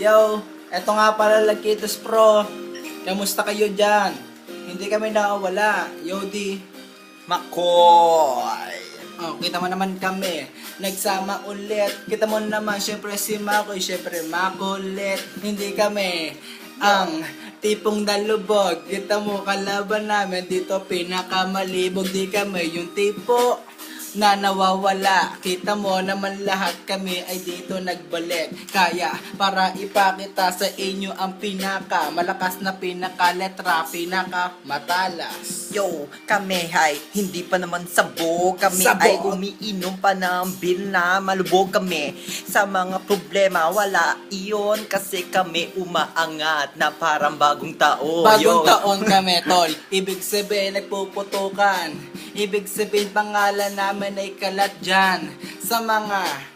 Yo, eto nga pala Lakitos Pro. Kamusta kayo dyan? Hindi kami nakawala. Yo, di. Makoy! Oh, kita mo naman kami. Nagsama ulit. Kita mo naman, syempre si Makoy, syempre makulit. Hindi kami ang tipong dalubog. Kita mo kalaban namin dito pinakamalibog. Di kami yung tipo na nawawala. Kita mo naman lahat kami ay dito nagbalik. Kaya para ipakita sa inyo ang pinaka malakas na pinaka letra, pinaka matalas. Yo, kami ay hindi pa naman sabog. Kami Sabog. ay umiinom pa ng beer na malubog kami. Sa mga problema, wala iyon kasi kami umaangat na parang bagong taon. Bagong Yo. taon kami, tol. Ibig sabihin, nagpuputukan. Ibig sabihin, pangalan namin ay kalat dyan. Sa mga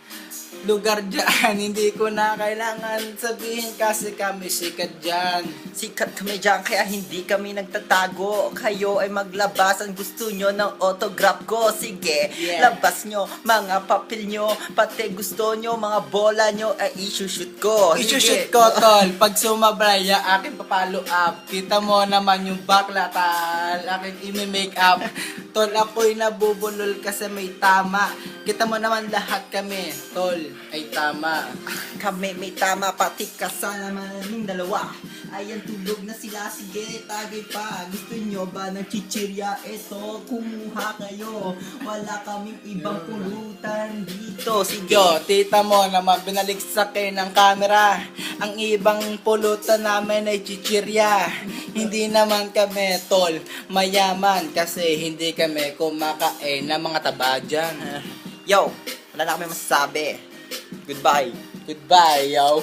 lugar dyan, hindi ko na kailangan sabihin kasi kami sikat dyan. Sikat kami dyan kaya hindi kami nagtatago. Kayo ay maglabas ang gusto nyo ng autograph ko. Sige, Yeah. labas nyo mga papel nyo. Pati gusto nyo, mga bola nyo ay isushoot ko. Isushoot ko, tol. Pag sumabay, akin papalo up. Kita mo naman yung bakla, tal. Akin imi-make up. Tol, ako'y nabubulol kasi may tama. Kita mo naman lahat kami, tol, ay tama. Kami may tama, pati kasama naming dalawa. Ayan, tulog na sila. Sige, tagay pa. Gusto nyo ba ng chichirya? Eto, kumuha kayo. Wala kaming ibang pulutan dito. Sige. Yo, tita mo naman binaligsakin ng camera. Ang ibang pulutan namin ay chichirya. Hindi naman kami, tol, mayaman kasi hindi kami kumakain ng mga taba dyan. Yo, wala na kami masasabi. Goodbye. Goodbye, yo.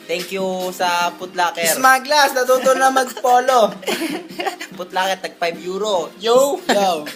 Thank you sa Putlaker. Smaglas, natuto na mag-polo. Putlaker, tag 5 euro. Yo, yo.